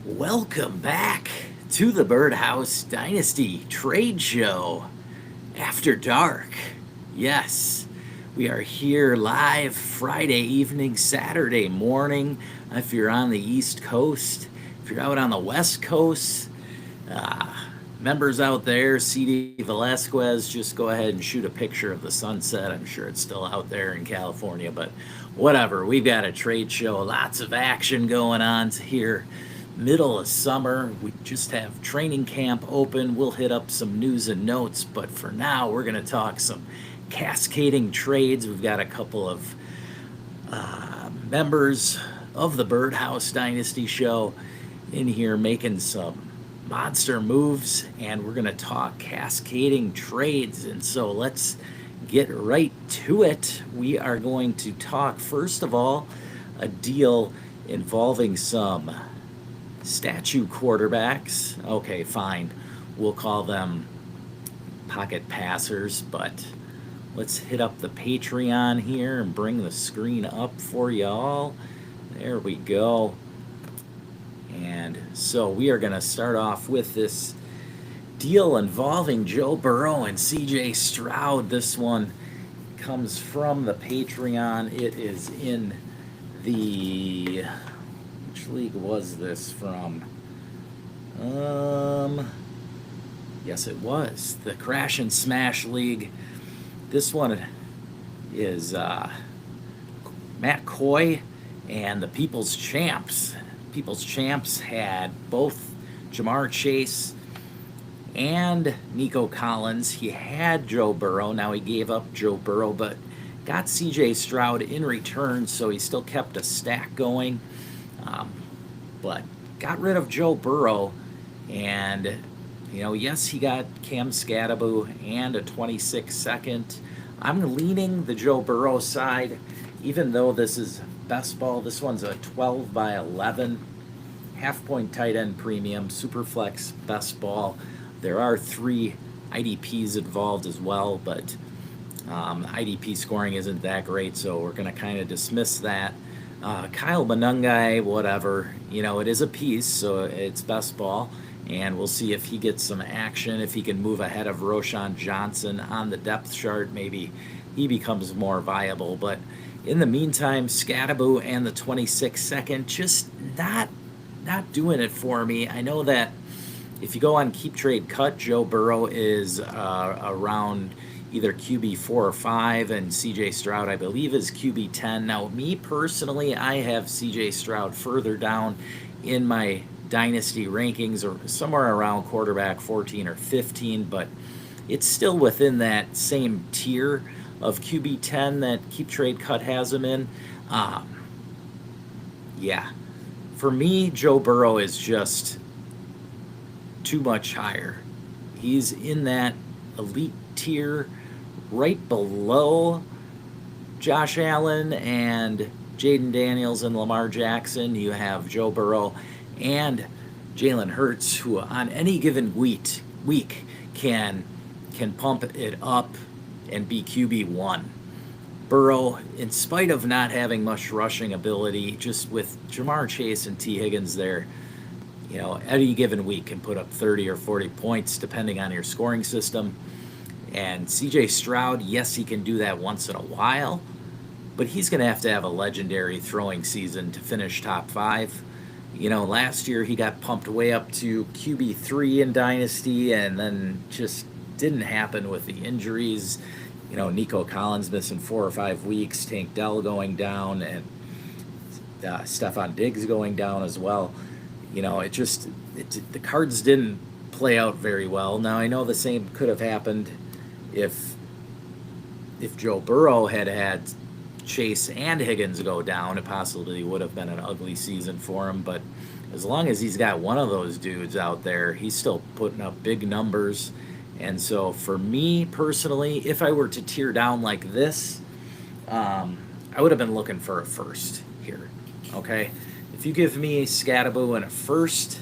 Welcome back to the Birdhouse Dynasty Trade Show After Dark. Yes, we are here live Friday evening, Saturday morning. If you're on the East Coast, if you're out on the West Coast, uh, members out there, CD Velasquez, just go ahead and shoot a picture of the sunset. I'm sure it's still out there in California, but whatever. We've got a trade show, lots of action going on here. Middle of summer, we just have training camp open. We'll hit up some news and notes, but for now, we're going to talk some cascading trades. We've got a couple of members of the Birdhouse Dynasty show in here making some monster moves, and we're going to talk cascading trades. And so let's get right to it. We are going to talk, first of all, a deal involving some statue quarterbacks. Okay, fine. We'll call them pocket passers, but let's hit up the Patreon here and bring the screen up for y'all. There we go. And so we are going to start off with this deal involving Joe Burrow and CJ Stroud. This one comes from the Patreon. It is in the... Which league was this from? Yes, it was the Crash and Smash League. This one is Matt Coy and the People's Champs. People's Champs had both Jamar Chase and Nico Collins. He had Joe Burrow. Now he gave up Joe Burrow, but got CJ Stroud in return, so he still kept a stack going. But got rid of Joe Burrow, and yes, he got Cam Scadaboo and a 26 second. I'm leaning the Joe Burrow side, even though this is best ball. This one's a 12 by 11 half point tight end premium superflex best ball. There are 3 IDPs involved as well, but IDP scoring isn't that great, so we're going to kind of dismiss that. Kyle Manungai, whatever, it is a piece, so it's best ball, and we'll see if he gets some action, if he can move ahead of Roshan Johnson on the depth chart. Maybe he becomes more viable, but in the meantime, Scadaboo and the 26 second just not doing it for me. I know that if you go on Keep Trade Cut, Joe Burrow is around either QB 4 or 5, and CJ Stroud, I believe, is QB 10. Now, me personally, I have CJ Stroud further down in my dynasty rankings, or somewhere around quarterback 14 or 15, but it's still within that same tier of QB 10 that Keep Trade Cut has him in. Yeah. For me, Joe Burrow is just too much higher. He's in that elite tier right below Josh Allen and Jaden Daniels and Lamar Jackson. You have Joe Burrow and Jalen Hurts, who on any given week can pump it up and be QB1. Burrow, in spite of not having much rushing ability, just with Jamar Chase and T. Higgins there, any given week can put up 30 or 40 points depending on your scoring system. And CJ Stroud, yes, he can do that once in a while, but he's going to have a legendary throwing season to finish top 5. Last year he got pumped way up to QB3 in Dynasty, and then just didn't happen with the injuries. Nico Collins missing 4 or 5 weeks, Tank Dell going down, and Stephon Diggs going down as well. The cards didn't play out very well. Now, I know the same could have happened if Joe Burrow had Chase and Higgins go down. It possibly would have been an ugly season for him, but as long as he's got one of those dudes out there, he's still putting up big numbers. And so for me personally, if I were to tear down like this, I would have been looking for a first here. Okay, if you give me Scadaboo and a first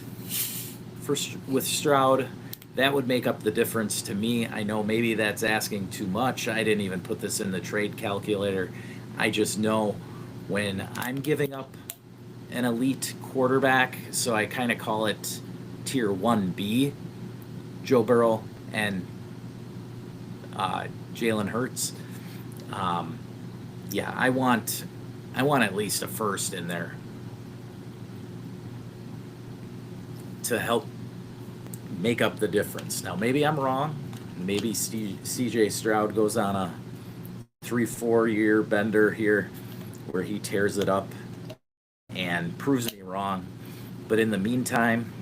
with Stroud, that would make up the difference to me. I know maybe that's asking too much. I didn't even put this in the trade calculator. I just know when I'm giving up an elite quarterback, so I kind of call it tier 1B, Joe Burrow and Jalen Hurts. Um, yeah, I want at least a first in there to help make up the difference. Now, maybe I'm wrong. Maybe CJ Stroud goes on a 3-4 year bender here where he tears it up and proves me wrong. But in the meantime,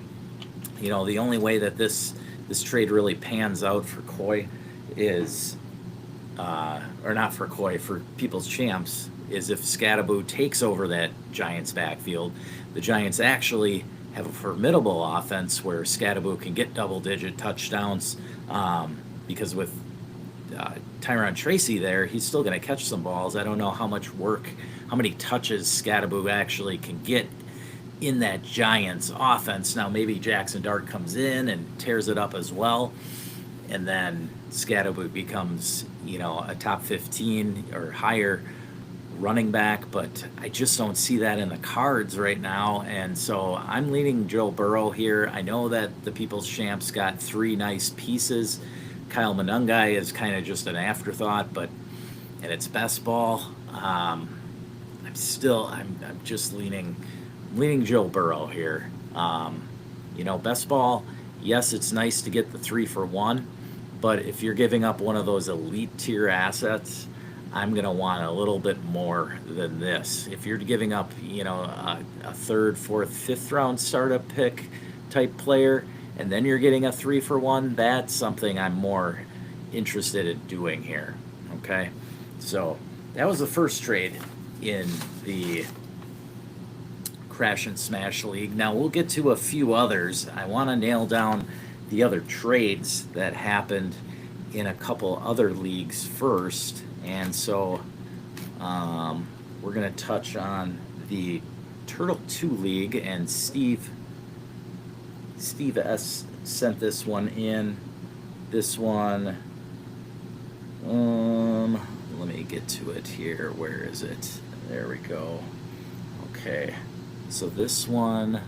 the only way that this trade really pans out for Coy is, or not for Coy, for People's Champs, is if Scadaboo takes over that Giants backfield. The Giants actually have a formidable offense where Scadaboo can get double-digit touchdowns, because with Tyron Tracy there, he's still going to catch some balls. I don't know how many touches Scadaboo actually can get in that Giants offense. Now, maybe Jackson Dart comes in and tears it up as well, and then Scadaboo becomes, a top 15 or higher running back, but I just don't see that in the cards right now, and so I'm leaning Joe Burrow here. I know that the People's Champs got 3 nice pieces. Kyle Monangai is kind of just an afterthought, but at its best ball, I'm just leaning Joe Burrow here. Best ball, yes, it's nice to get the 3-for-1, but if you're giving up one of those elite tier assets, I'm going to want a little bit more than this. If you're giving up, a 3rd, 4th, 5th round startup pick type player, and then you're getting a 3-for-1, that's something I'm more interested in doing here. Okay? So that was the first trade in the Crash and Smash League. Now we'll get to a few others. I want to nail down the other trades that happened in a couple other leagues first. And so we're going to touch on the Turtle 2 League, and Steve S. sent this one in. This one, let me get to it here. Where is it? There we go. Okay, so this one,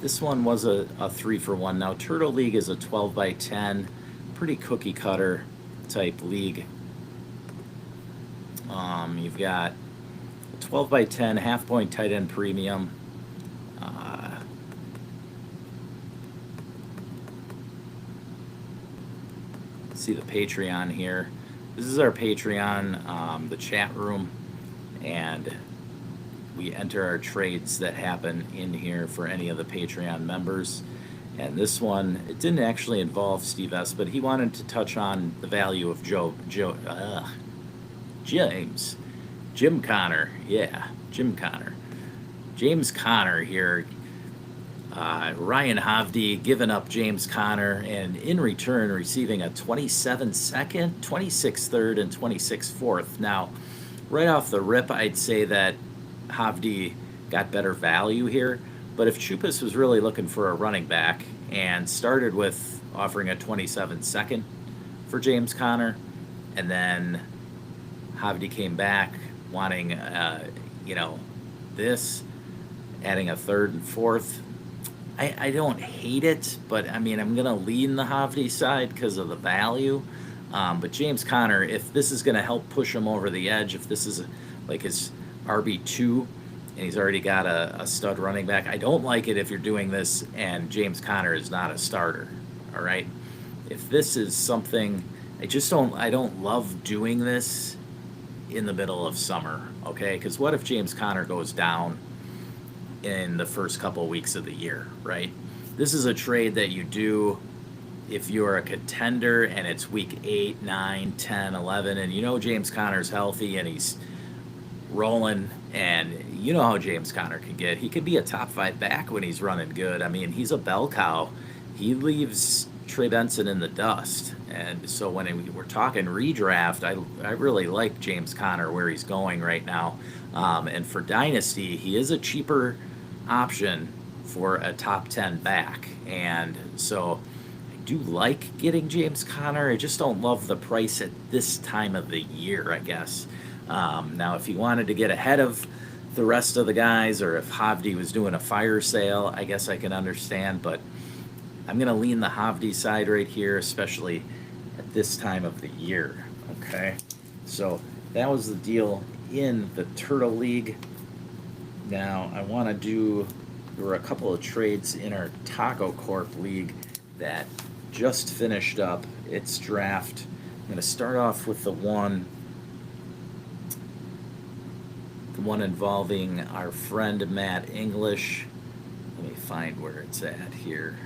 this one was a 3-for-1. Now, Turtle League is a 12x10, pretty cookie cutter type league. You've got 12x10, half point tight end premium. See the Patreon here. This is our Patreon, the chat room, and we enter our trades that happen in here for any of the Patreon members. And this one, it didn't actually involve Steve S., but he wanted to touch on the value of Jim Connor. Yeah, Jim Connor. James Conner here. Ryan Hovde giving up James Conner, and in return receiving a 27 second, 26 third, and 26 fourth. Now, right off the rip, I'd say that Hovde got better value here, but if Chupas was really looking for a running back and started with offering a 27 second for James Conner, and then Hovde came back wanting, this, adding a 3rd and 4th, I don't hate it, but I mean, I'm going to lean the Hovde side because of the value. But James Conner, if this is going to help push him over the edge, if this is like his RB2 and he's already got a stud running back, I don't like it if you're doing this and James Conner is not a starter. All right. If this is something, I don't love doing this in the middle of summer. Okay. Because what if James Conner goes down in the first couple of weeks of the year, right? This is a trade that you do if you're a contender and it's week 8, 9, 10, 11, and James Conner's healthy and he's rolling, and you know how James Conner can get. He could be a top 5 back when he's running good. I mean, he's a bell cow. He leaves Trey Benson in the dust. And so when we're talking redraft, I really like James Conner where he's going right now. And for Dynasty, he is a cheaper option for a top 10 back. And so do like getting James Conner. I just don't love the price at this time of the year, I guess. Now, if you wanted to get ahead of the rest of the guys, or if Havdi was doing a fire sale, I guess I can understand, but I'm going to lean the Havdi side right here, especially at this time of the year. Okay, so that was the deal in the Turtle League. Now, I want to do, there were a couple of trades in our Taco Corp League that just finished up its draft. I'm going to start off with the one involving our friend Matt English. Let me find where it's at here.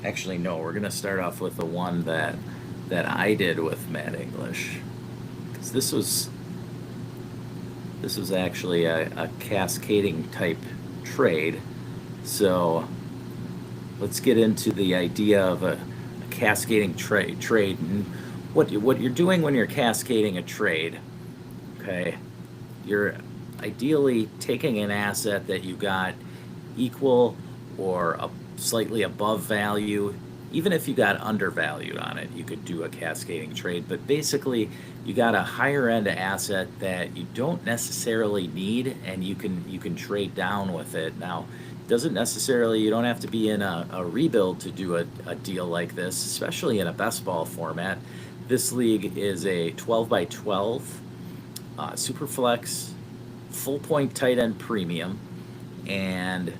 Actually, no, we're going to start off with the one that I did with Matt English. Because this was actually a cascading type trade. So let's get into the idea of a cascading trade and what you're doing when you're cascading a trade. Okay, you're ideally taking an asset that you got equal or slightly above value. Even if you got undervalued on it, you could do a cascading trade. But basically, you got a higher end asset that you don't necessarily need, and you can trade down with it. Now, doesn't necessarily, you don't have to be in a rebuild to do a deal like this, especially in a best ball format. This league is a 12 by 12 super flex, full point tight end premium, and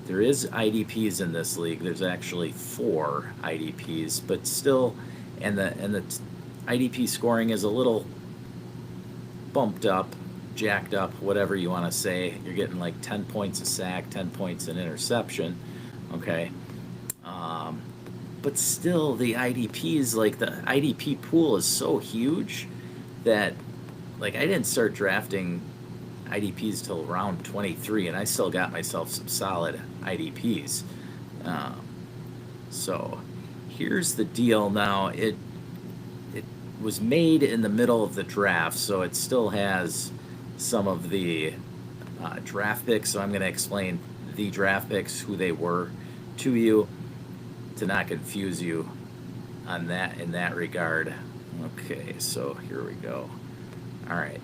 there is IDPs in this league. There's actually 4 IDPs, but still, and the IDP scoring is a little bumped up, jacked up, whatever you want to say. You're getting like 10 points a sack, 10 points an interception, okay? But still, the IDPs, like the IDP pool is so huge that, like, I didn't start drafting IDPs till round 23, and I still got myself some solid IDPs. So here's the deal. Now, it was made in the middle of the draft, so it still has some of the draft picks. So I'm going to explain the draft picks, who they were, to you, to not confuse you on that in that regard. Okay, so here we go. All right.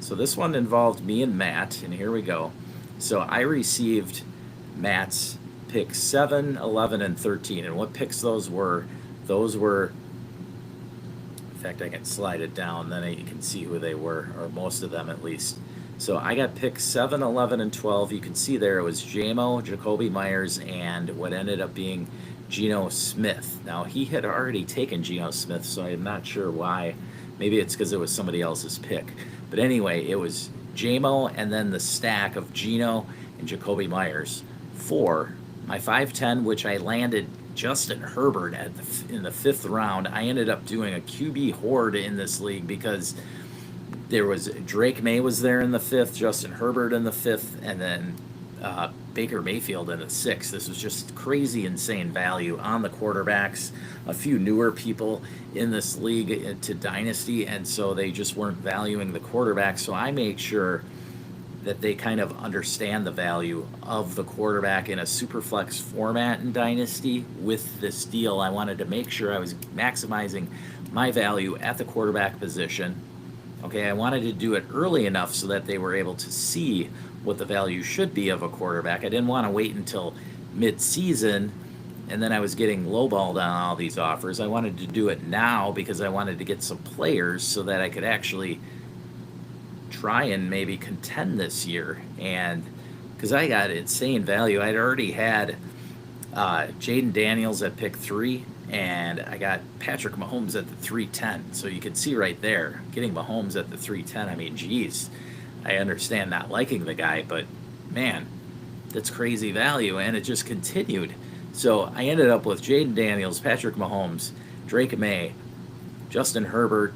So this one involved me and Matt, and here we go. So I received Matt's picks 7, 11, and 13. And what picks those were, in fact, I can slide it down, then you can see who they were, or most of them at least. So I got picks 7, 11, and 12. You can see there it was JMO, Jacoby Myers, and what ended up being Geno Smith. Now, he had already taken Geno Smith, so I'm not sure why. Maybe it's because it was somebody else's pick. But anyway, it was JMO and then the stack of Geno and Jacoby Myers for my 5-10, which I landed Justin Herbert in the 5th round. I ended up doing a QB horde in this league because there was Drake May was there in the 5th, Justin Herbert in the 5th, and then Baker Mayfield in the 6th. This was just crazy, insane value on the quarterbacks. A few newer people in this league to Dynasty, and so they just weren't valuing the quarterback. So I made sure that they kind of understand the value of the quarterback in a superflex format in Dynasty. With this deal, I wanted to make sure I was maximizing my value at the quarterback position. Okay, I wanted to do it early enough so that they were able to see what the value should be of a quarterback. I didn't want to wait until mid-season and then I was getting lowballed on all these offers. I wanted to do it now because I wanted to get some players so that I could actually try and maybe contend this year. And because I got insane value, I'd already had Jaden Daniels at pick 3, and I got Patrick Mahomes at the 310. So you can see right there, getting Mahomes at the 310. I mean, geez, I understand not liking the guy, but man, that's crazy value, and it just continued. So I ended up with Jaden Daniels, Patrick Mahomes, Drake May, Justin Herbert,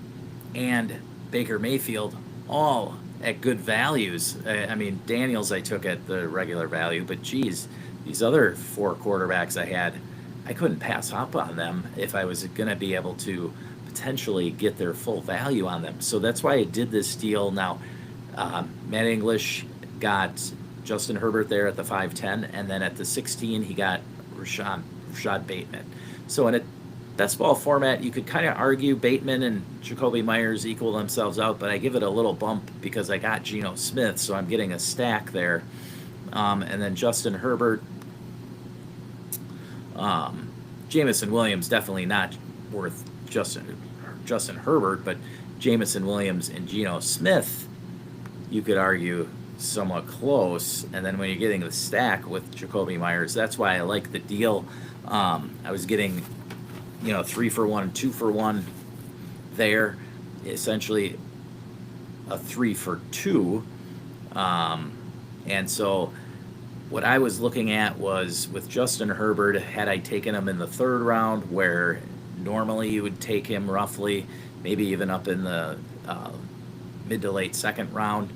and Baker Mayfield, all at good values. I mean, Daniels I took at the regular value, but geez, these other 4 quarterbacks I had, I couldn't pass up on them if I was going to be able to potentially get their full value on them. So that's why I did this deal. Now, Matt English got Justin Herbert there at the 5'10", and then at the 16 he got Rashad Bateman. So in a best ball format, you could kind of argue Bateman and Jacoby Myers equal themselves out, but I give it a little bump because I got Geno Smith, so I'm getting a stack there. And then Justin Herbert, Jameson Williams, definitely not worth Justin Herbert, but Jameson Williams and Geno Smith, you could argue somewhat close. And then when you're getting the stack with Jacoby Myers, that's why I like the deal. I was getting 3 for 1, 2 for 1 there, essentially a 3 for 2. And so what I was looking at was with Justin Herbert, had I taken him in the 3rd round, where normally you would take him roughly, maybe even up in the mid to late 2nd round.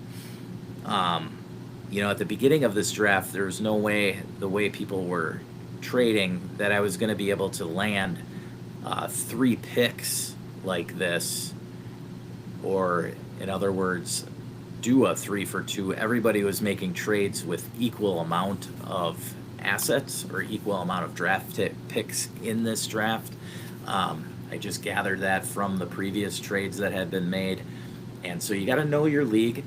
At the beginning of this draft, there was no way, the way people were trading, that I was going to be able to land 3 picks like this, or in other words, do a 3 for 2. Everybody was making trades with equal amount of assets or equal amount of draft picks in this draft. I just gathered that from the previous trades that had been made. And so you got to know your league.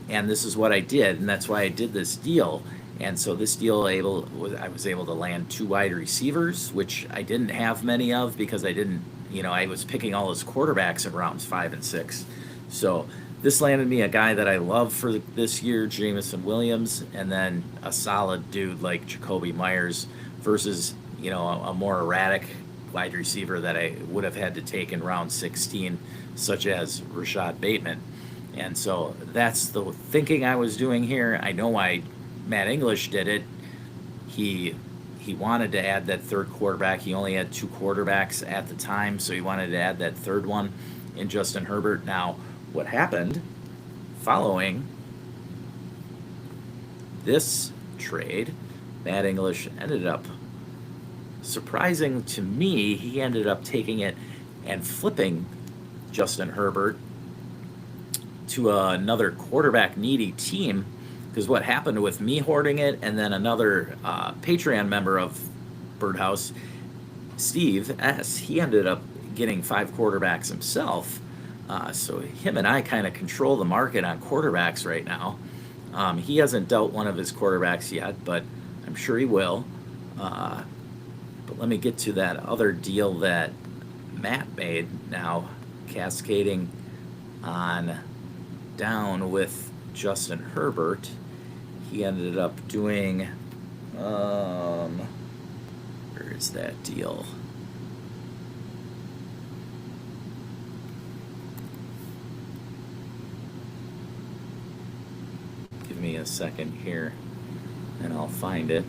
And this is what I did. And that's why I did this deal. And so this deal, I was able to land 2 wide receivers, which I didn't have many of because I didn't, I was picking all his quarterbacks in rounds 5 and 6. So this landed me a guy that I love for this year, Jameson Williams, and then a solid dude like Jacoby Myers versus, a more erratic wide receiver that I would have had to take in round 16, such as Rashad Bateman. And so that's the thinking I was doing here. I know why Matt English did it. He wanted to add that 3rd quarterback. He only had 2 quarterbacks at the time, so he wanted to add that 3rd one in Justin Herbert. Now, what happened following this trade, Matt English ended up, surprising to me, he ended up taking it and flipping Justin Herbert to another quarterback needy team. Because what happened with me hoarding it, and then another Patreon member of Birdhouse, Steve S., he ended up getting 5 quarterbacks himself. So him and I kind of control the market on quarterbacks right now. He hasn't dealt one of his quarterbacks yet, but I'm sure he will. But let me get to that other deal that Matt made now, cascading on down with Justin Herbert. He ended up doing, where is that deal? Give me a second here and I'll find it.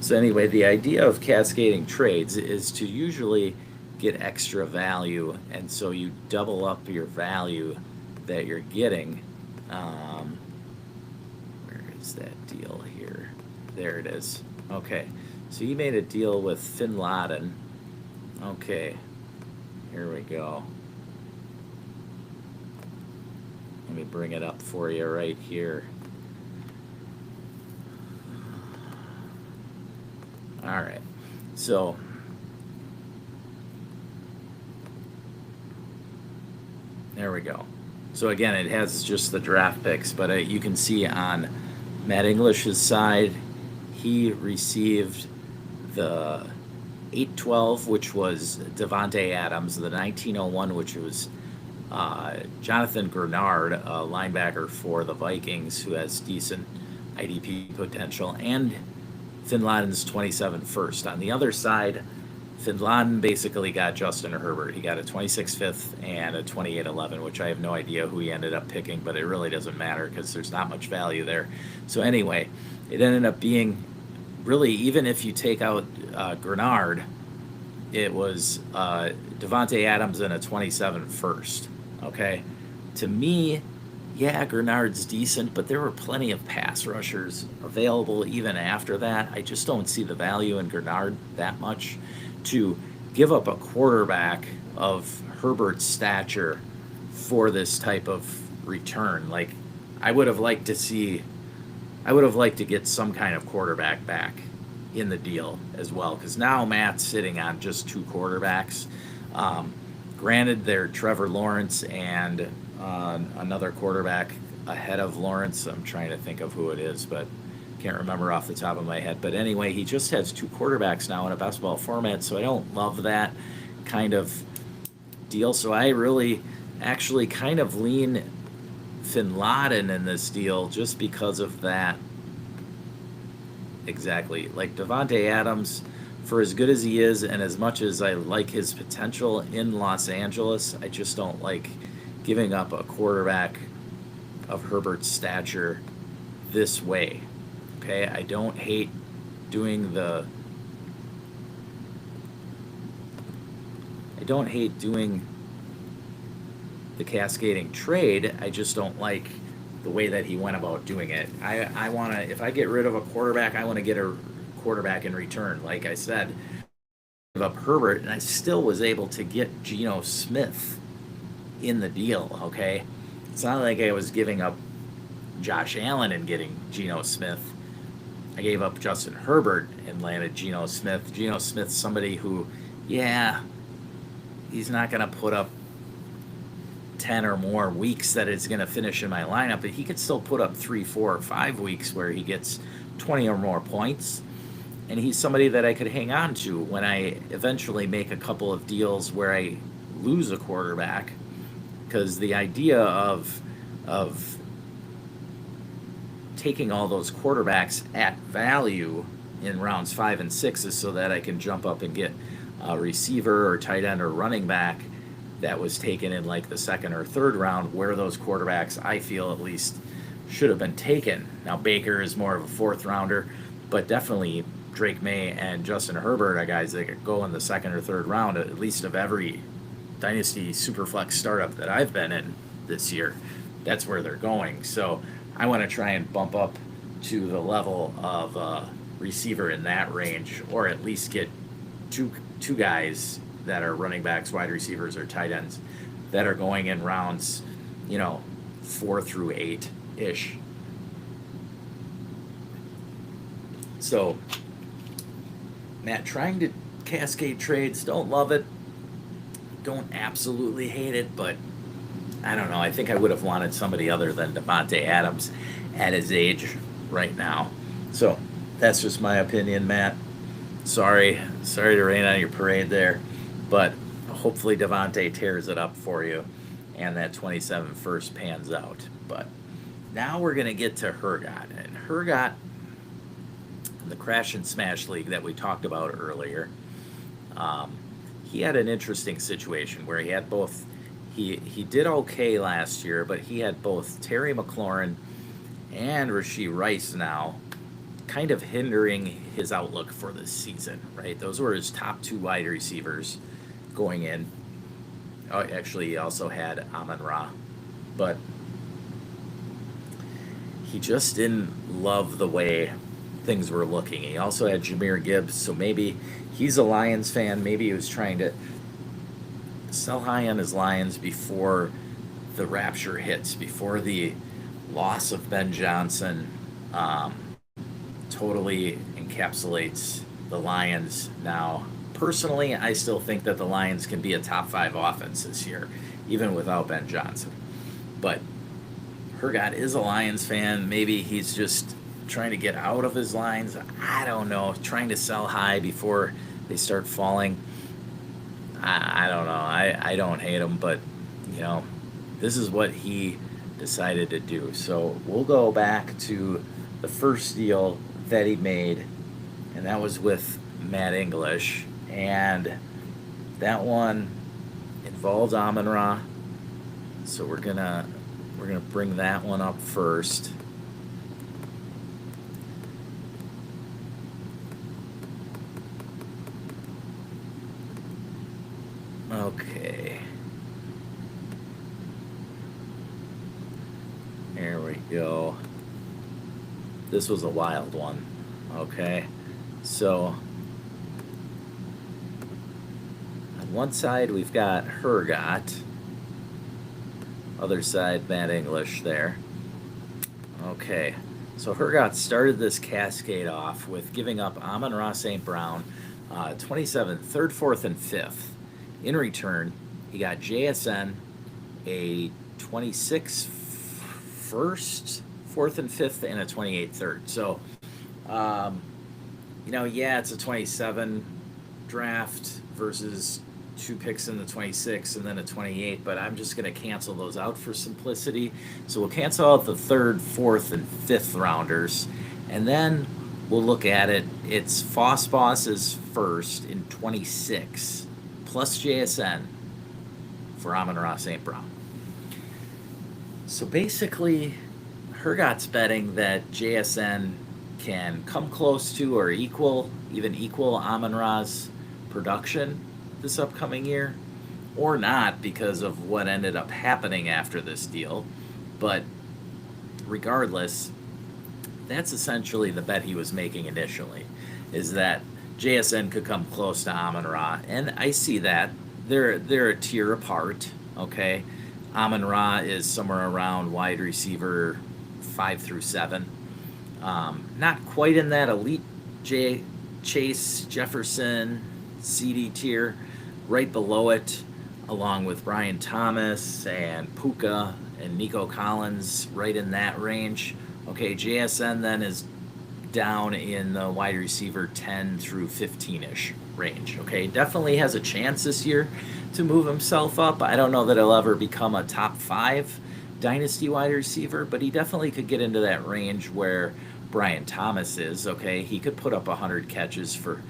So anyway, the idea of cascading trades is to usually get extra value, and so you double up your value that you're getting. Where is that deal here? There it is. Okay, so you made a deal with Bin Laden. Okay, here we go. Let me bring it up for you right here. All right, so there we go. So again, it has just the draft picks, but you can see on Matt English's side, he received the 812, which was Devontae Adams, the 1901, which was Jonathan Grenard, a linebacker for the Vikings, who has decent IDP potential, and Bin Laden's 27 first. On the other side, Bin Laden basically got Justin Herbert. He got a 26 fifth and a 28-11, which I have no idea who he ended up picking, but it really doesn't matter because there's not much value there. So anyway, it ended up being really, even if you take out Grenard, it was Devontae Adams and a 27 first. Okay, to me, yeah, Grenard's decent, but there were plenty of pass rushers available even after that. I just don't see the value in Grenard that much to give up a quarterback of Herbert's stature for this type of return. Like, I would have liked to get some kind of quarterback back in the deal as well, because now Matt's sitting on just two quarterbacks. Granted, they're Trevor Lawrence and another quarterback ahead of Lawrence. I'm trying to think of who it is, but can't remember off the top of my head. But anyway, he just has two quarterbacks now in a best ball format, so I don't love that kind of deal. So I really actually kind of lean Bin Laden in this deal just because of that. Exactly. Like Devontae Adams, for as good as he is and as much as I like his potential in Los Angeles, I just don't like giving up a quarterback of Herbert's stature this way. Okay, I don't hate doing the cascading trade. I just don't like the way that he went about doing it. I want to, if I get rid of a quarterback, I want to get a quarterback in return. Like I said, give up Herbert, and I still was able to get Geno Smith in the deal. Okay, it's not like I was giving up Josh Allen and getting Geno Smith. I gave up Justin Herbert and landed Geno Smith. Geno Smith's somebody who, yeah, he's not going to put up 10 or more weeks that it's going to finish in my lineup, but he could still put up 3, 4, or 5 weeks where he gets 20 or more points. And he's somebody that I could hang on to when I eventually make a couple of deals where I lose a quarterback. Because the idea of taking all those quarterbacks at value in rounds 5 and 6 is so that I can jump up and get a receiver or tight end or running back that was taken in like the second or third round, where those quarterbacks I feel at least should have been taken. Now Baker is more of a fourth rounder, but definitely Drake May and Justin Herbert are guys that could go in the second or third round at least of every Dynasty Superflex startup that I've been in this year. That's where they're going. So I want to try and bump up to the level of receiver in that range, or at least get two guys that are running backs, wide receivers, or tight ends that are going in rounds, 4 through 8 ish. So, Matt, trying to cascade trades, don't love it, don't absolutely hate it, but I don't know. I think I would have wanted somebody other than Devontae Adams at his age right now. So that's just my opinion, Matt. Sorry to rain on your parade there, but hopefully Devontae tears it up for you and that 27 first pans out. But now we're going to get to Hergot. And Hergot, the Crash and Smash League that we talked about earlier, he had an interesting situation where he had both. He did okay last year, but he had both Terry McLaurin and Rashee Rice now kind of hindering his outlook for this season, right? Those were his top two wide receivers going in. Oh, actually, he also had Amon-Ra, but he just didn't love the way things were looking. He also had Jahmyr Gibbs, so maybe he's a Lions fan. Maybe he was trying to sell high on his Lions before the rapture hits, before the loss of Ben Johnson totally encapsulates the Lions. Now, personally, I still think that the Lions can be a top 5 offense this year, even without Ben Johnson. But Hergot is a Lions fan. Maybe he's just trying to get out of his lines. I don't know, trying to sell high before they start falling. I don't know. I don't hate him, but, this is what he decided to do. So we'll go back to the first deal that he made, and that was with Matt English. and that one involved Amon-Ra. So we're gonna bring that one up first. Okay. There we go. This was a wild one. Okay. So on one side we've got Hergot. Other side, Matt English there. Okay. So Hergot started this cascade off with giving up Amon-Ra St. Brown 27th, 3rd, 4th, and 5th. In return, he got JSN, a 26 first, 4th, and 5th, and a 28 third. So, yeah, it's a 27 draft versus 2 picks in the 26 and then a 28, but I'm just going to cancel those out for simplicity. So we'll cancel out the 3rd, 4th, and 5th rounders, and then we'll look at it. It's Foss is first in 26, plus JSN for Amon-Ra St. Brown. So basically, Hergot's betting that JSN can come close to or even equal Amon-Ra's production this upcoming year, or not because of what ended up happening after this deal. But regardless, that's essentially the bet he was making initially, is that JSN could come close to Amon-Ra, and I see that. They're a tier apart, okay? Amon-Ra is somewhere around wide receiver 5 through 7. Not quite in that elite Chase, Jefferson, CD tier. Right below it, along with Brian Thomas and Puka and Nico Collins, right in that range. Okay, JSN then is down in the wide receiver 10 through 15-ish range. Okay, definitely has a chance this year to move himself up. I don't know that he'll ever become a top 5 dynasty wide receiver, but he definitely could get into that range where Brian Thomas is. Okay, he could put up 100 catches for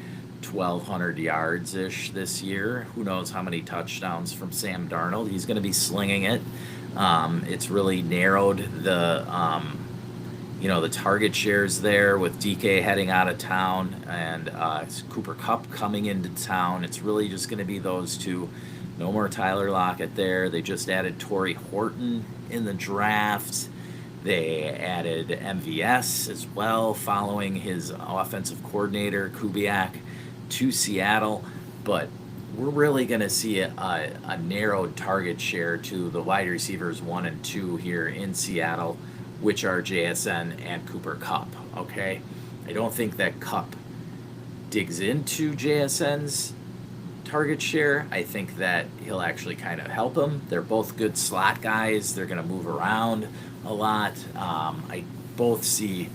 1,200 yards-ish this year. Who knows how many touchdowns from Sam Darnold. He's going to be slinging it. It's really narrowed the target shares there with DK heading out of town and Cooper Kupp coming into town. It's really just going to be those two. No more Tyler Lockett there. They just added Torrey Horton in the draft. They added MVS as well, following his offensive coordinator, Kubiak, to Seattle. But we're really going to see a narrowed target share to the wide receivers 1 and 2 here in Seattle, which are JSN and Cooper Kupp, okay? I don't think that Kupp digs into JSN's target share. I think that he'll actually kind of help him. They're both good slot guys. They're going to move around a lot. I both see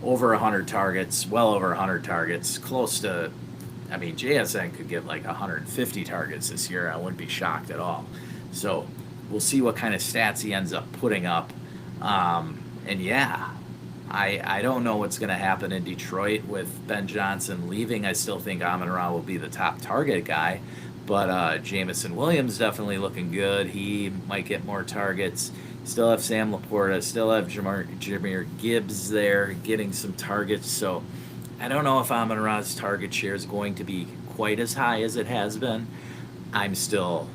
over 100 targets, well over 100 targets, close to, JSN could get like 150 targets this year. I wouldn't be shocked at all. So we'll see what kind of stats he ends up putting up. And yeah, I don't know what's going to happen in Detroit with Ben Johnson leaving. I still think Amon-Ra will be the top target guy, but Jameson Williams definitely looking good. He might get more targets. Still have Sam Laporta, still have Jahmyr Gibbs there getting some targets. So I don't know if Amon-Ra's target share is going to be quite as high as it has been. I'm still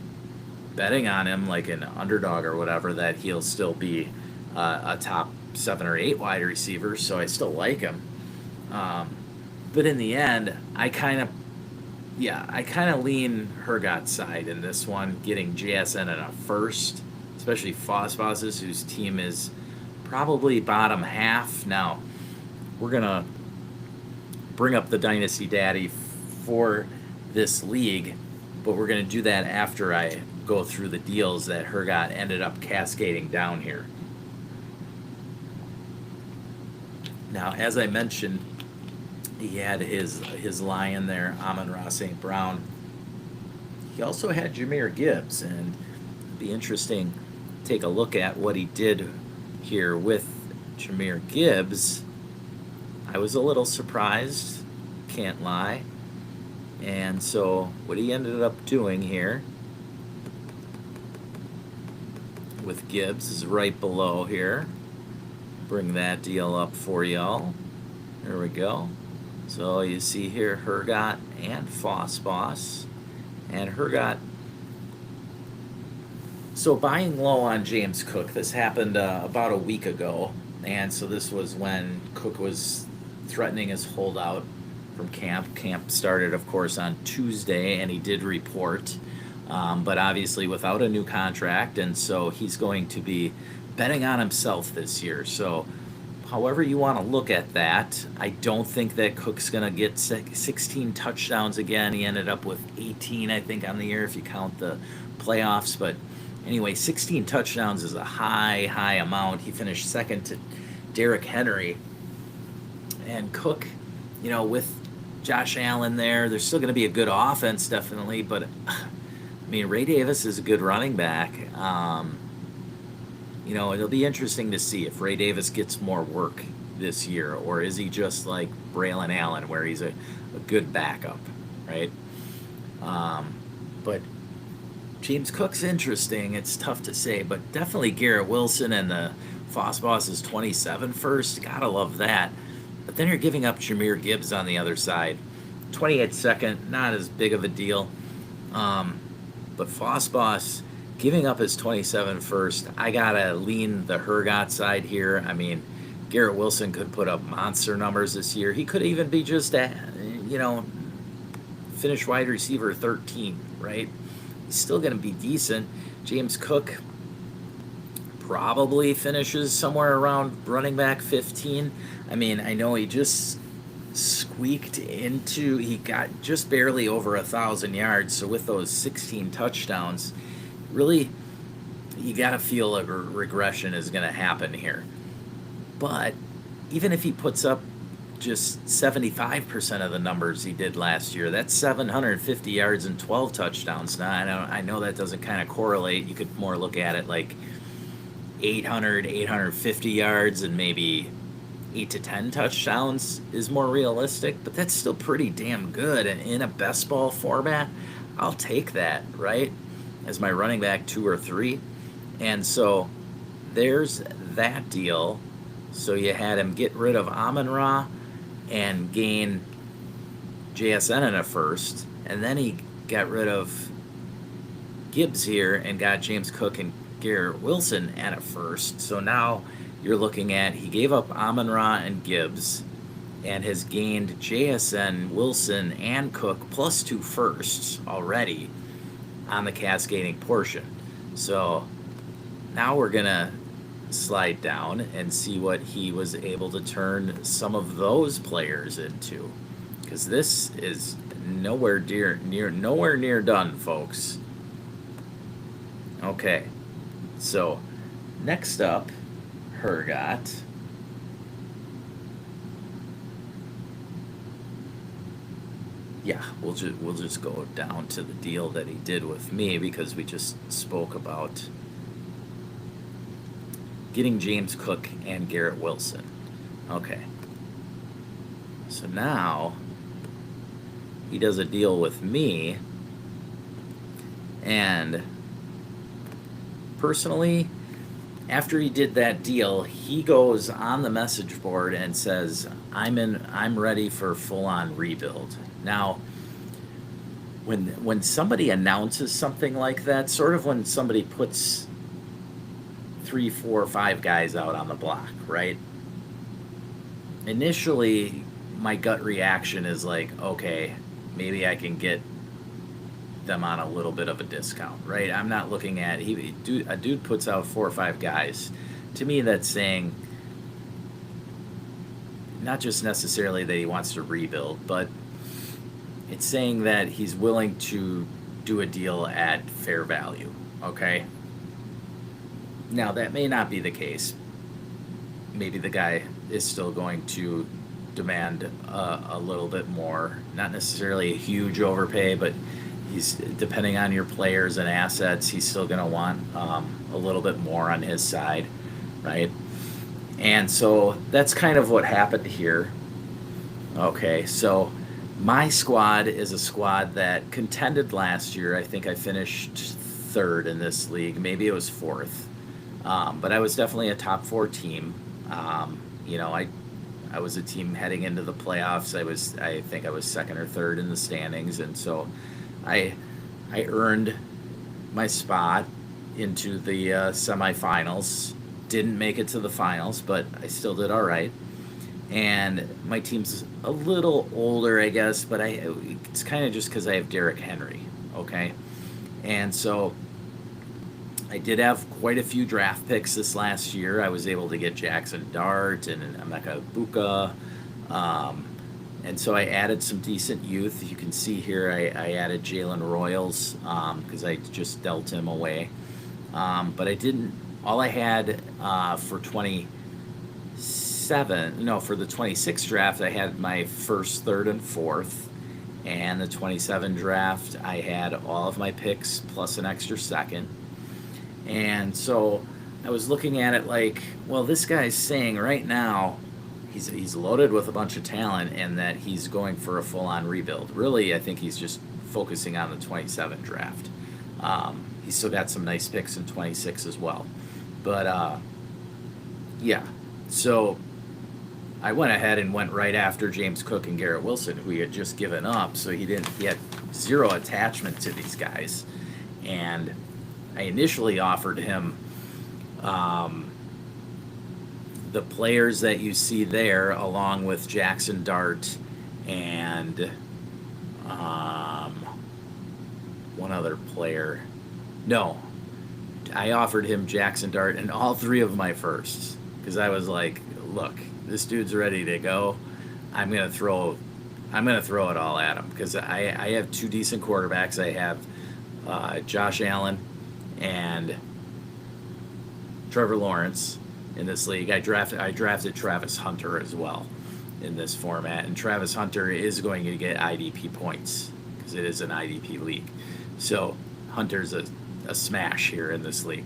betting on him like an underdog or whatever, that he'll still be a top 7 or 8 wide receiver, so I still like him. But in the end, I kind of lean Hergot's side in this one, getting JSN in a first, especially Foss's, whose team is probably bottom half. Now, we're going to bring up the Dynasty Daddy for this league, but we're going to do that after I go through the deals that Hergot ended up cascading down here. Now, as I mentioned, he had his lion there, Amon-Ra St. Brown. He also had Jahmyr Gibbs, and it'd be interesting to take a look at what he did here with Jahmyr Gibbs. I was a little surprised, can't lie. And so what he ended up doing here with Gibbs is right below here. Bring that deal up for y'all. There we go. So you see here Hergot and Fossboss. And Hergot. So buying low on James Cook. This happened about a week ago. And so this was when Cook was threatening his holdout from camp. Camp started, of course, on Tuesday, and he did report. But obviously without a new contract. And so he's going to be betting on himself this year. So however you want to look at that, I don't think that Cook's going to get 16 touchdowns again. He ended up with 18, I think, on the year if you count the playoffs. But anyway, 16 touchdowns is a high amount. He finished second to Derrick Henry. And Cook, with Josh Allen there's still going to be a good offense, definitely. But, I mean, Ray Davis is a good running back. It'll be interesting to see if Ray Davis gets more work this year, or is he just like Braylon Allen, where he's a good backup, right? But James Cook's interesting. It's tough to say, but definitely Garrett Wilson and the Fossboss is 27 first. Gotta love that. But then you're giving up Jahmyr Gibbs on the other side. 28 second, not as big of a deal. But Fossboss giving up his 27 first, I gotta lean the Hergot side here. I mean, Garrett Wilson could put up monster numbers this year. He could even be just finish wide receiver 13, right? He's still gonna be decent. James Cook probably finishes somewhere around running back 15. I mean, I know he just he got just barely over 1,000 yards. So with those 16 touchdowns, really, you got to feel a regression is going to happen here. But even if he puts up just 75% of the numbers he did last year, that's 750 yards and 12 touchdowns. Now, I know that doesn't kind of correlate. You could more look at it like 850 yards and maybe 8 to 10 touchdowns is more realistic, but that's still pretty damn good. And in a best ball format, I'll take that, right? As my running back 2 or 3. And so there's that deal. So you had him get rid of Amon-Ra and gain JSN in a first. And then he got rid of Gibbs here and got James Cook and Garrett Wilson at a first. So now you're looking at, he gave up Amon-Ra and Gibbs and has gained JSN, Wilson, and Cook plus 2 firsts already on the cascading portion. So now we're going to slide down and see what he was able to turn some of those players into. Because this is nowhere near done, folks. Okay. So next up, Hergot. Yeah, we'll just go down to the deal that he did with me because we just spoke about getting James Cook and Garrett Wilson. Okay. So now he does a deal with me, and personally, after he did that deal, he goes on the message board and says, I'm ready for full-on rebuild. Now, when somebody announces something like that, sort of when somebody puts 3, 4, 5 guys out on the block, right? Initially, my gut reaction is like, okay, maybe I can get them on a little bit of a discount, right? I'm not looking at a dude puts out 4 or 5 guys. To me, that's saying not just necessarily that he wants to rebuild, but it's saying that he's willing to do a deal at fair value, okay? Now, that may not be the case. Maybe the guy is still going to demand a little bit more, not necessarily a huge overpay, but he's, depending on your players and assets, he's still going to want a little bit more on his side, right? And so that's kind of what happened here. Okay, so My squad is a squad that contended last year. I think I finished third in this league. Maybe it was fourth. But I was definitely a top four team. You know, I was a team heading into the playoffs. I think I was second or third in the standings, and so I I earned my spot into the semifinals. Didn't make it to the finals, but I still did all right. And my team's a little older, I guess, but it's kind of just because I have Derrick Henry, okay? And so I did have quite a few draft picks this last year. I was able to get Jackson Dart and Emeka Buka. Um, and so I added some decent youth. You can see here I added Jalen Royals because I just dealt him away. But I didn't, all I had for 27, no, for the 26 draft, I had my first, third, and fourth. And the 27 draft, I had all of my picks plus an extra second. And so I was looking at it like, well, this guy's saying right now he's loaded with a bunch of talent and that he's going for a full-on rebuild. Really, I think he's just focusing on the 27 draft. He's still got some nice picks in 26 as well. But, yeah. So I went ahead and went right after James Cook and Garrett Wilson, who he had just given up. So he had zero attachment to these guys. And I initially offered him the players that you see there, along with Jackson Dart and one other player. No, I offered him Jackson Dart and all three of my firsts because I was like, look, this dude's ready to go. I'm gonna throw it all at him because I have two decent quarterbacks. I have Josh Allen and Trevor Lawrence in this league. I drafted Travis Hunter as well in this format, and Travis Hunter is going to get IDP points because it is an IDP league. So Hunter's a smash here in this league.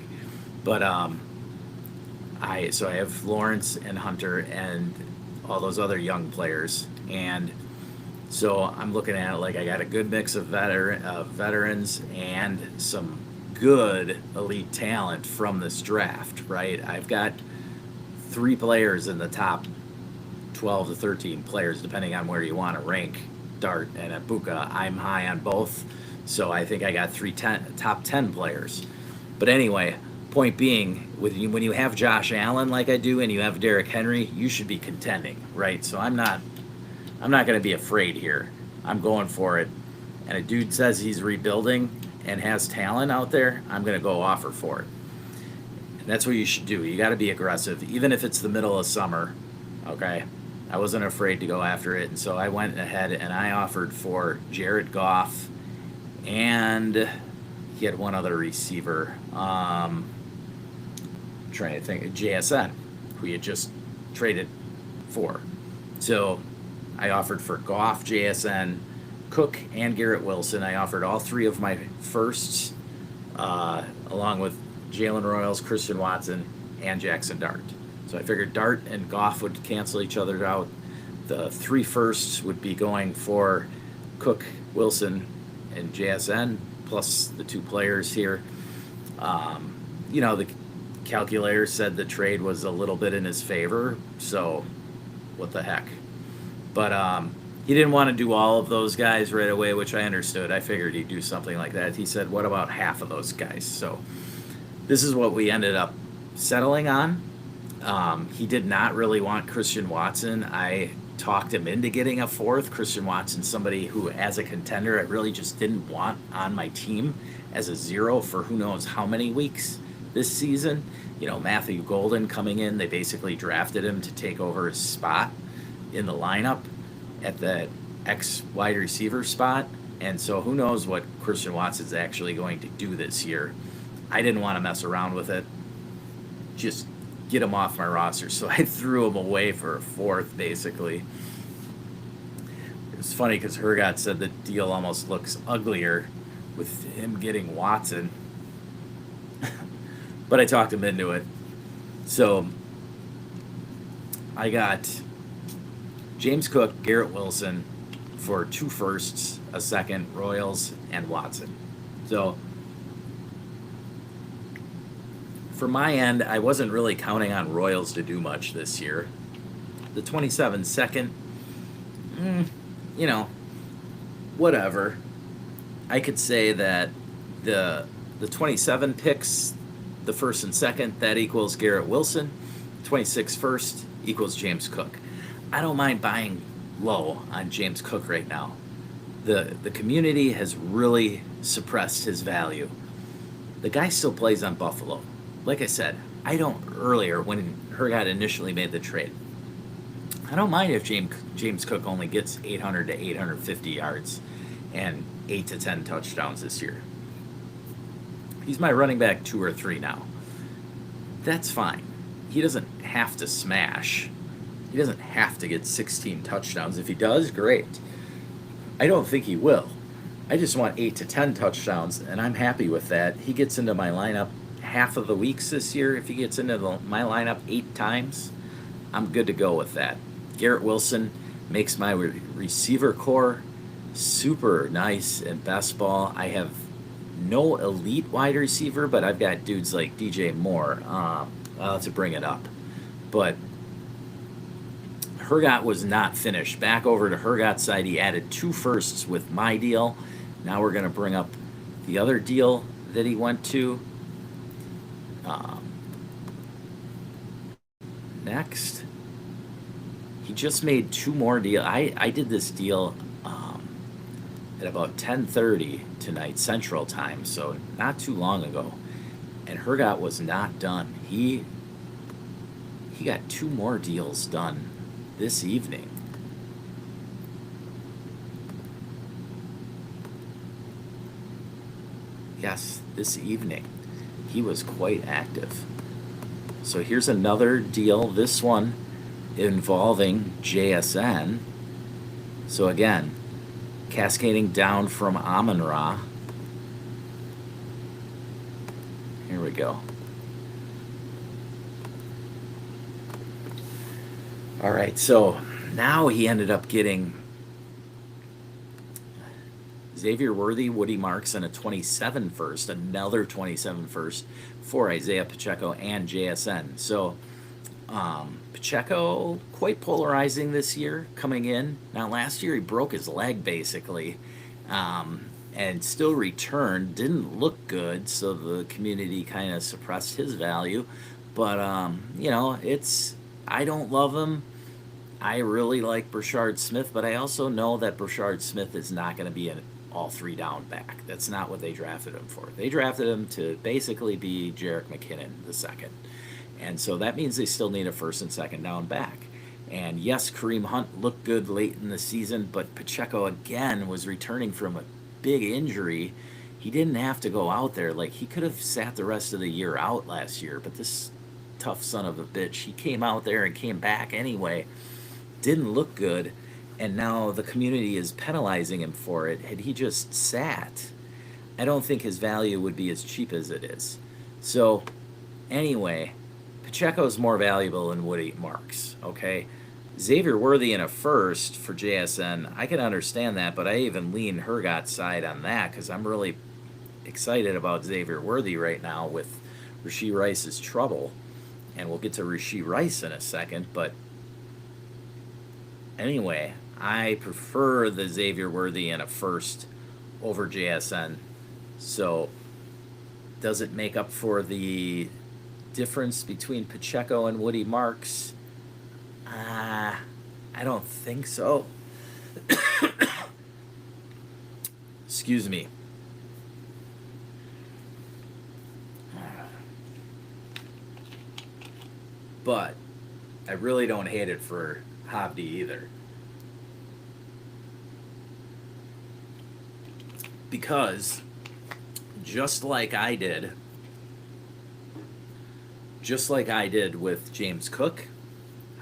But I have Lawrence and Hunter and all those other young players, and so I'm looking at it like I got a good mix of veterans and some good elite talent from this draft, right? I've got 3 players in the top 12 to 13 players, depending on where you want to rank Dart and Ibuka. I'm high on both, so I think I got top 10 players. But anyway, point being, when you have Josh Allen like I do and you have Derrick Henry, you should be contending, right? So I'm not going to be afraid here. I'm going for it. And a dude says he's rebuilding and has talent out there, I'm going to go offer for it. And that's what you should do. You got to be aggressive, even if it's the middle of summer, okay? I wasn't afraid to go after it, and so I went ahead and I offered for Jared Goff, and he had one other receiver, trying to think, JSN, who he had just traded for. So I offered for Goff, JSN, Cook, and Garrett Wilson. I offered all 3 of my firsts, along with Jalen Royals, Christian Watson, and Jackson Dart. So I figured Dart and Goff would cancel each other out. The 3 firsts would be going for Cook, Wilson, and JSN, plus the 2 players here. The calculator said the trade was a little bit in his favor, so what the heck. But he didn't want to do all of those guys right away, which I understood. I figured he'd do something like that. He said, what about half of those guys? So this is what we ended up settling on. He did not really want Christian Watson. I talked him into getting a 4th. Christian Watson, somebody who, as a contender, I really just didn't want on my team as a 0 for who knows how many weeks this season. Matthew Golden coming in, they basically drafted him to take over his spot in the lineup at the X wide receiver spot. And so who knows what Christian Watson's actually going to do this year. I didn't want to mess around with it. Just get him off my roster. So I threw him away for a 4th, basically. It's funny because Hergot said the deal almost looks uglier with him getting Watson. But I talked him into it. So I got James Cook, Garrett Wilson for 2 firsts, a second, Royals, and Watson. So for my end, I wasn't really counting on Royals to do much this year. The 27 second, you know, whatever. I could say that the 27 picks, the first and second, that equals Garrett Wilson. 26 first equals James Cook. I don't mind buying low on James Cook right now. The community has really suppressed his value. The guy still plays on Buffalo. Like I said, earlier when Hergat initially made the trade, I don't mind if James Cook only gets 800 to 850 yards and 8 to 10 touchdowns this year. He's my running back 2 or 3 now. That's fine. He doesn't have to smash. He doesn't have to get 16 touchdowns. If he does, great. I don't think he will. I just want 8 to 10 touchdowns, and I'm happy with that. He gets into my lineup half of the weeks this year. If he gets into my lineup 8 times, I'm good to go with that. Garrett Wilson makes my receiver core super nice in best ball. I have no elite wide receiver, but I've got dudes like DJ Moore. I'll have to bring it up. But Hergat was not finished. Back over to Hergat's side, he added 2 firsts with my deal. Now we're going to bring up the other deal that he went to. Next, he just made 2 more deals. I did this deal at about 10:30 tonight Central Time, so not too long ago. And Hergat was not done. He got 2 more deals done this evening. Yes, this evening. He was quite active. So here's another deal, this one involving JSN. So again, cascading down from Amon-Ra. Here we go. All right, so now he ended up getting Xavier Worthy, Woody Marks, and a 27 first, another 27 first for Isaiah Pacheco and JSN. So Pacheco, quite polarizing this year coming in. Now, last year he broke his leg basically and still returned. Didn't look good, so the community kind of suppressed his value. But, I don't love him. I really like Brashard Smith, but I also know that Brashard Smith is not going to be an all 3 down back. That's not what they drafted him for. They drafted him to basically be Jerick McKinnon the second. And so that means they still need a first and second down back. And yes, Kareem Hunt looked good late in the season, but Pacheco again was returning from a big injury. He didn't have to go out there. Like, he could have sat the rest of the year out last year, but this tough son of a bitch, he came out there and came back anyway. Didn't look good. And now the community is penalizing him for it. Had he just sat, I don't think his value would be as cheap as it is. So, anyway, Pacheco's more valuable than Woody Marks, okay? Xavier Worthy in a first for JSN, I can understand that, but I even lean Hergat's side on that because I'm really excited about Xavier Worthy right now with Rashee Rice's trouble. And we'll get to Rashee Rice in a second, but anyway, I prefer the Xavier Worthy in a first over JSN. So, does it make up for the difference between Pacheco and Woody Marks? I don't think so. Excuse me. But I really don't hate it for Havdi either. Because just like I did with James Cook,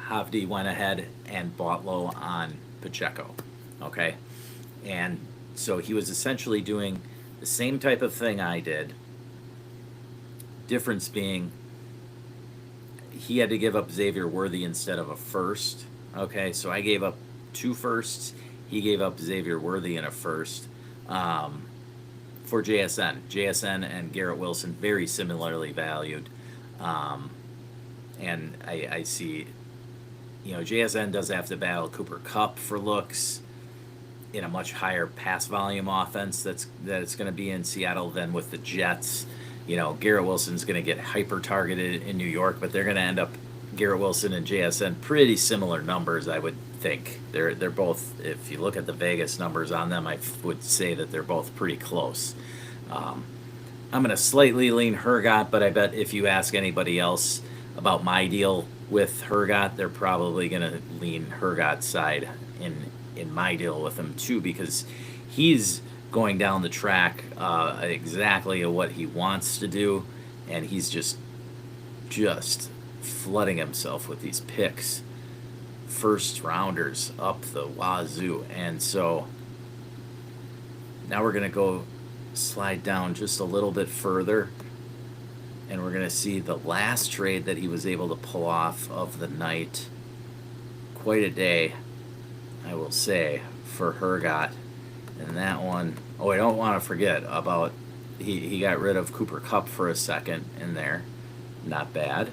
Havdi went ahead and bought low on Pacheco. Okay? And so he was essentially doing the same type of thing I did. Difference being he had to give up Xavier Worthy instead of a first. Okay, so I gave up 2 firsts. He gave up Xavier Worthy in a first for JSN. JSN and Garrett Wilson very similarly valued. Um, and I see, JSN does have to battle Cooper Kupp for looks in a much higher pass volume offense that's going to be in Seattle than with the Jets. Garrett Wilson's going to get hyper targeted in New York, but they're going to end up Garrett Wilson and JSN pretty similar numbers, I would think. They're both, if you look at the Vegas numbers on them, I would say that they're both pretty close. I'm going to slightly lean Hergot, but I bet if you ask anybody else about my deal with Hergot, they're probably going to lean Hergot's side in my deal with him too, because he's going down the track exactly what he wants to do, and he's just flooding himself with these picks, first rounders up the wazoo. And so now we're going to go slide down just a little bit further, and we're going to see the last trade that he was able to pull off of the night. Quite a day, I will say, for Hergot. And that one, I don't want to forget about, he got rid of Cooper Kupp for a second in there. Not bad.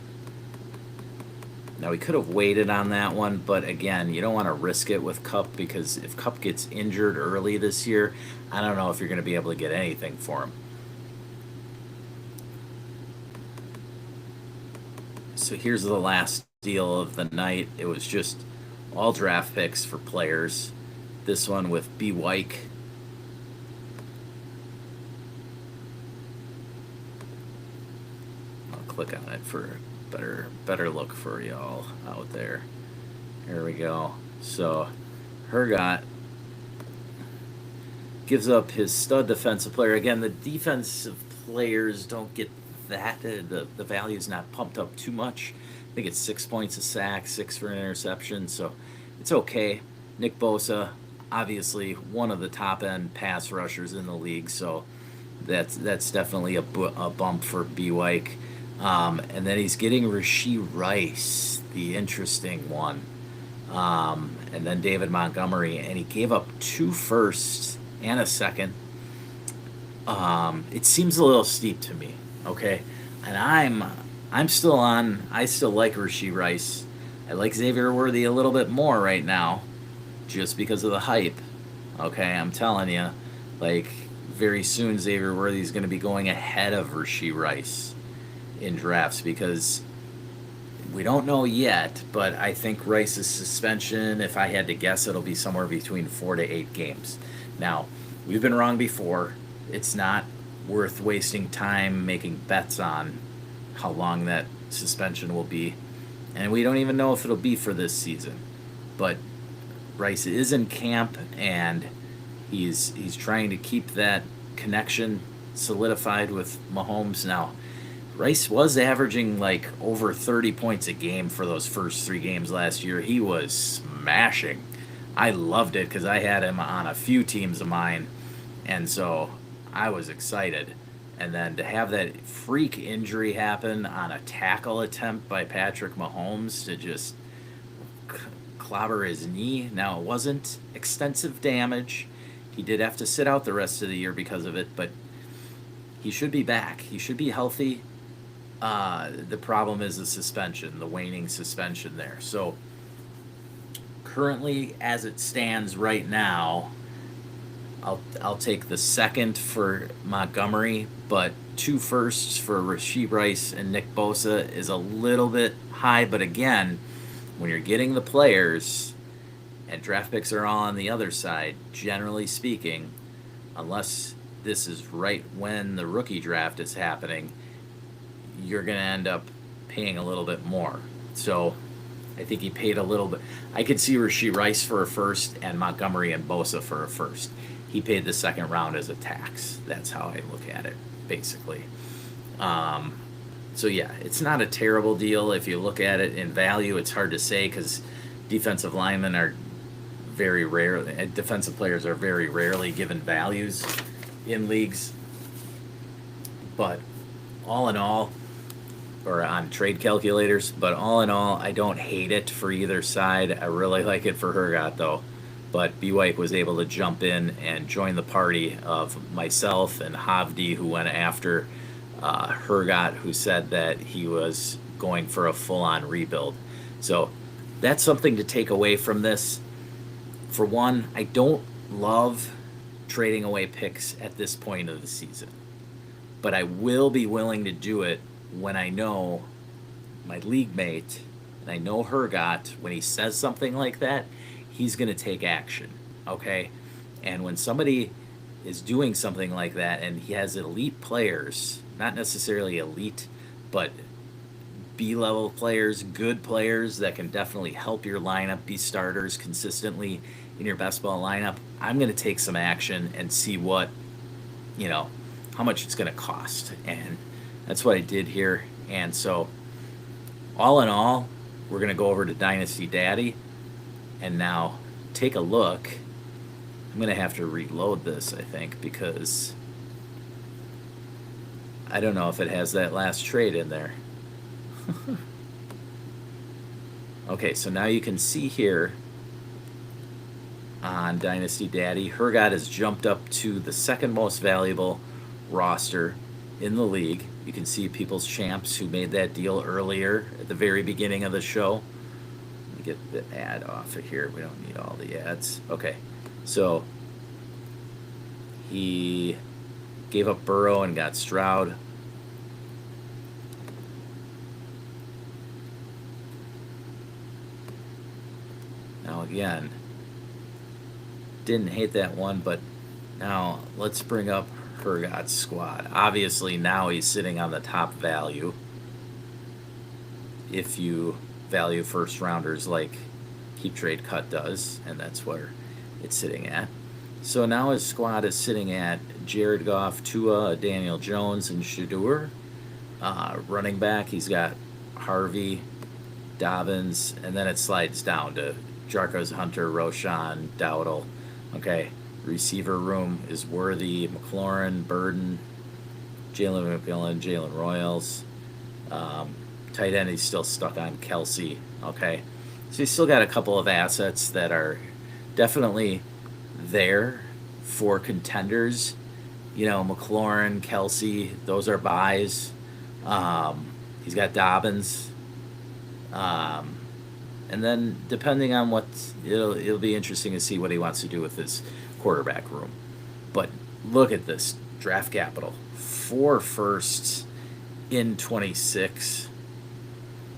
Now, we could have waited on that one, but again, you don't want to risk it with Kupp, because if Kupp gets injured early this year, I don't know if you're going to be able to get anything for him. So here's the last deal of the night. It was just all draft picks for players. This one with B. Wyke. I'll click on it for better look for y'all out there. Here we go. So Hergot gives up his stud defensive player. Again, the defensive players don't get that. The value's not pumped up too much. I think it's 6 points a sack, 6 for an interception, so it's okay. Nick Bosa, obviously one of the top end pass rushers in the league, so that's definitely a bump for B. Wyke. And then he's getting Rashee Rice, the interesting one. And then David Montgomery, and he gave up 2 firsts and a second. It seems a little steep to me, okay? And I still like Rashee Rice. I like Xavier Worthy a little bit more right now, just because of the hype. Okay, I'm telling you, very soon Xavier Worthy is going to be going ahead of Rashee Rice in drafts, because we don't know yet, but I think Rice's suspension, if I had to guess, it'll be somewhere between 4 to 8 games. Now, we've been wrong before. It's not worth wasting time making bets on how long that suspension will be, and we don't even know if it'll be for this season. But Rice is in camp, and he's trying to keep that connection solidified with Mahomes. Now, Rice was averaging over 30 points a game for those first 3 games last year. He was smashing. I loved it because I had him on a few teams of mine, and so I was excited. And then to have that freak injury happen on a tackle attempt by Patrick Mahomes to just clobber his knee. Now, it wasn't extensive damage. He did have to sit out the rest of the year because of it, but he should be back. He should be healthy. The problem is the suspension, the waning suspension there. So currently, as it stands right now, I'll take the second for Montgomery, but 2 firsts for Rashee Rice and Nick Bosa is a little bit high. But again, when you're getting the players and draft picks are all on the other side, generally speaking, unless this is right when the rookie draft is happening, you're going to end up paying a little bit more. So I think he paid a little bit. I could see Rashee Rice for a first and Montgomery and Bosa for a first. He paid the second round as a tax. That's how I look at it, basically. So yeah, it's not a terrible deal. If you look at it in value, it's hard to say because defensive linemen are very rare. Defensive players are very rarely given values in leagues. But all in all, or on trade calculators, but all in all, I don't hate it for either side. I really like it for Hergot, though. but B-White was able to jump in and join the party of myself and Havdi, who went after Hergot, who said that he was going for a full-on rebuild. So that's something to take away from this. For one, I don't love trading away picks at this point of the season, but I will be willing to do it when I know my league mate, and I know Hergot, when he says something like that, he's going to take action, okay? And when somebody is doing something like that and he has elite players, not necessarily elite, but B-level players, good players that can definitely help your lineup be starters consistently in your best ball lineup, I'm going to take some action and see what, how much it's going to cost. And that's what I did here. And so, all in all, we're going to go over to Dynasty Daddy and now take a look. I'm going to have to reload this, I think, because I don't know if it has that last trade in there. Okay, so now you can see here on Dynasty Daddy, Hergot has jumped up to the second most valuable roster in the league. You can see People's Champs, who made that deal earlier at the very beginning of the show. Let me get the ad off of here. We don't need all the ads. Okay, so he gave up Burrow and got Stroud. Now again, didn't hate that one, but now let's bring up Hergot's squad. Obviously now he's sitting on the top value if you value first rounders like Keep Trade Cut does, and that's where it's sitting at. So now his squad is sitting at Jared Goff, Tua, Daniel Jones, and Shedeur. Running back, he's got Harvey, Dobbins, and then it slides down to Jarkos, Hunter, Roshan, Dowdle. Okay, receiver room is Worthy, McLaurin, Burden, Jalen McMillan, Jalen Royals. Tight end, he's still stuck on Kelsey. Okay, so he's still got a couple of assets that are definitely there for contenders. McLaurin, Kelsey, those are buys. He's got Dobbins. And then depending on what, it'll be interesting to see what he wants to do with his quarterback room. But look at this draft capital. 4 firsts in 26.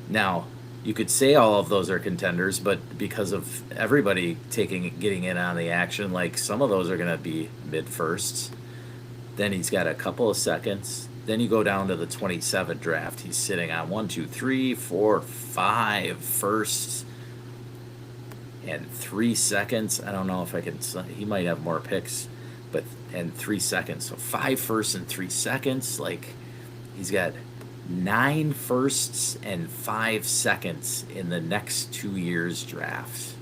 Now, you could say all of those are contenders, but because of everybody getting in on the action, like some of those are going to be mid-firsts. Then he's got a couple of seconds. Then you go down to the 27 draft. He's sitting on 1, 2, 3, 4, 5 firsts and 3 seconds. I don't know if I can. He might have more picks, and 3 seconds. So 5 firsts and 3 seconds. Like he's got 9 firsts and 5 seconds in the next 2 years draft.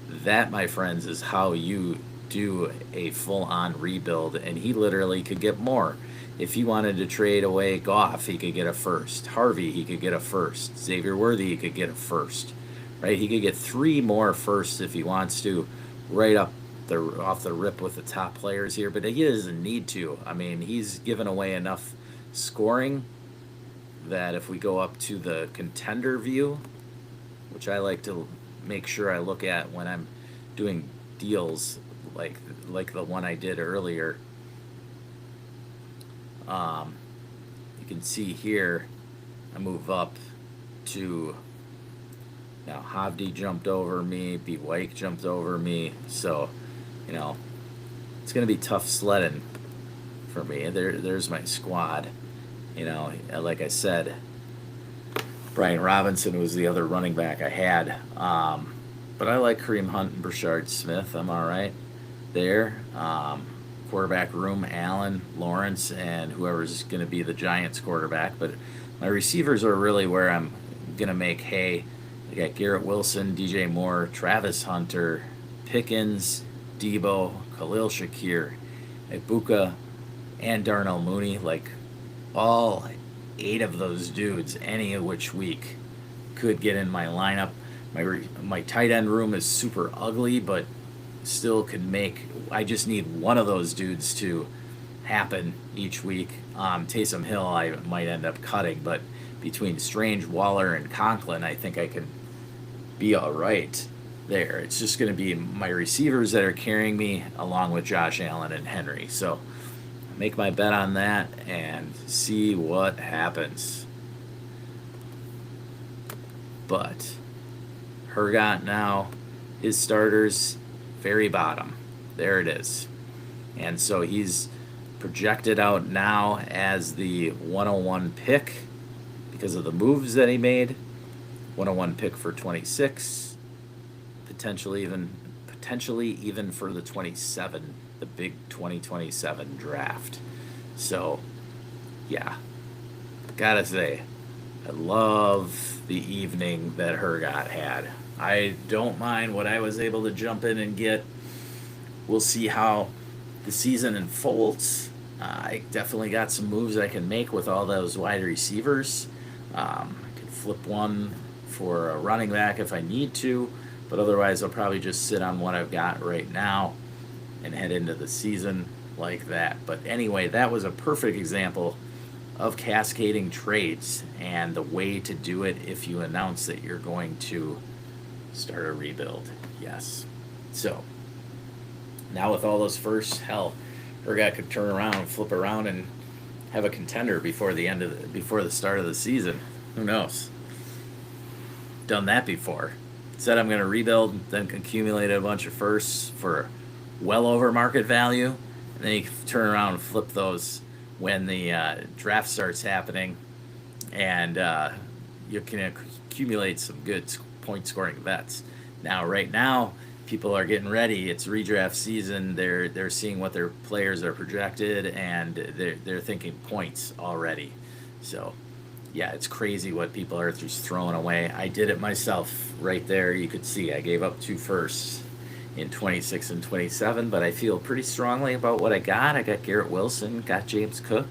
That, my friends, is how you do a full-on rebuild, and he literally could get more. If he wanted to trade away Goff, he could get a first. Harvey, he could get a first. Xavier Worthy, he could get a first. Right? He could get 3 more firsts if he wants to, right off the rip with the top players here. But he doesn't need to. I mean, he's given away enough scoring that if we go up to the contender view, which I like to make sure I look at when I'm doing deals like the one I did earlier. You can see here, I move up to, now Havdi jumped over me, B. White jumped over me, so, it's going to be tough sledding for me. There's my squad. Like I said, Brian Robinson was the other running back I had, but I like Kareem Hunt and Brashard Smith. I'm all right there. Quarterback room, Allen, Lawrence, and whoever's going to be the Giants quarterback. But my receivers are really where I'm going to make hay. I got Garrett Wilson, DJ Moore, Travis Hunter, Pickens, Debo, Khalil Shakir, Ibuka, and Darnell Mooney. Like all 8 of those dudes, any of which week, could get in my lineup. My tight end room is super ugly, but still can make. I just need one of those dudes to happen each week. Taysom Hill, I might end up cutting, but between Strange, Waller, and Conklin, I think I can be all right there. It's just going to be my receivers that are carrying me along with Josh Allen and Henry. So make my bet on that and see what happens. But Hergot now, his starters, very bottom. There it is. And so he's projected out now as the 101 pick because of the moves that he made. 101 pick for 26, potentially even for the 27, the big 2027 draft. So, yeah, gotta say, I love the evening that Hergot had. I don't mind what I was able to jump in and get. We'll see how the season unfolds. I definitely got some moves I can make with all those wide receivers. I could flip one for a running back if I need to, but otherwise I'll probably just sit on what I've got right now and head into the season like that. But anyway, that was a perfect example of cascading trades and the way to do it if you announce that you're going to start a rebuild. Yes. So now with all those firsts, hell, Hergot could turn around and flip around and have a contender before the start of the season. Who knows? Done that before. Said I'm going to rebuild, then accumulate a bunch of firsts for well over market value, and then you turn around and flip those when the draft starts happening, and you can accumulate some good point scoring bets. Now, right now, people are getting ready. It's redraft season. They're seeing what their players are projected, and they're thinking points already. So, yeah, it's crazy what people are just throwing away. I did it myself right there. You could see I gave up 2 firsts in 26 and 27, but I feel pretty strongly about what I got. I got Garrett Wilson, got James Cook.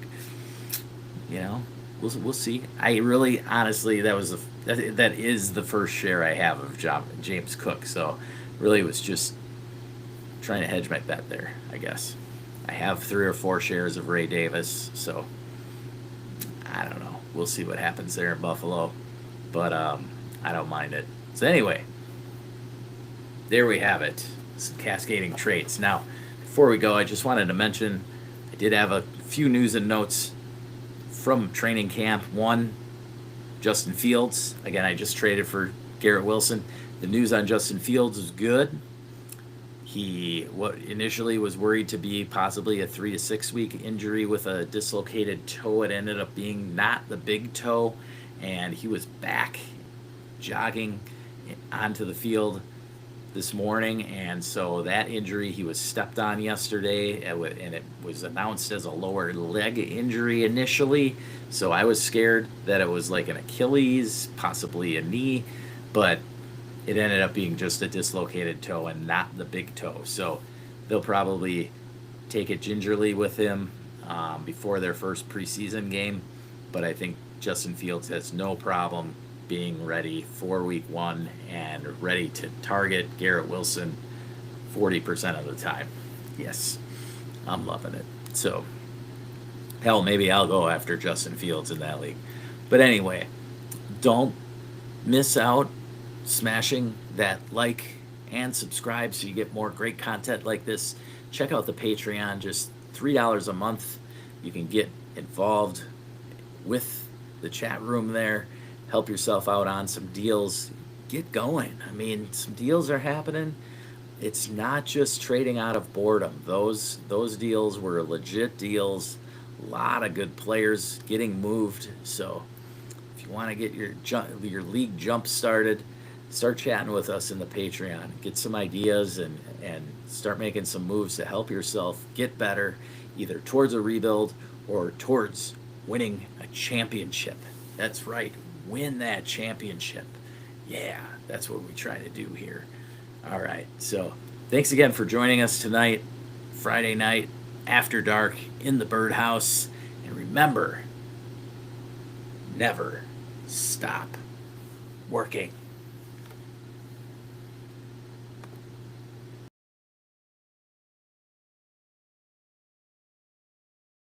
You know, we'll see. I really, honestly, that is the first share I have of James Cook. So, really was just trying to hedge my bet there, I guess. I have 3 or 4 shares of Ray Davis, so I don't know. We'll see what happens there in Buffalo, but I don't mind it. So anyway, there we have it. Some cascading traits. Now, before we go, I just wanted to mention I did have a few news and notes from training camp. One, Justin Fields. Again, I just traded for Garrett Wilson. The news on Justin Fields is good. He initially was worried to be possibly a 3 to 6 week injury with a dislocated toe. It ended up being not the big toe, and he was back jogging onto the field this morning, and so that injury, he was stepped on yesterday, and it was announced as a lower leg injury initially, so I was scared that it was like an Achilles, possibly a knee, but it ended up being just a dislocated toe and not the big toe. So they'll probably take it gingerly with him before their first preseason game. But I think Justin Fields has no problem being ready for week 1 and ready to target Garrett Wilson 40% of the time. Yes, I'm loving it. So, hell, maybe I'll go after Justin Fields in that league. But anyway, don't miss out smashing that like and subscribe so you get more great content like this. Check out the Patreon, just $3 a month. You can get involved with the chat room there, help yourself out on some deals, get going. I mean, some deals are happening. It's not just trading out of boredom. Those deals were legit deals. A lot of good players getting moved. So if you want to get your league jump started, start chatting with us in the Patreon. Get some ideas and start making some moves to help yourself get better, either towards a rebuild or towards winning a championship. That's right. Win that championship. Yeah, that's what we try to do here. All right. So thanks again for joining us tonight, Friday night, after dark, in the Birdhouse. And remember, never stop working.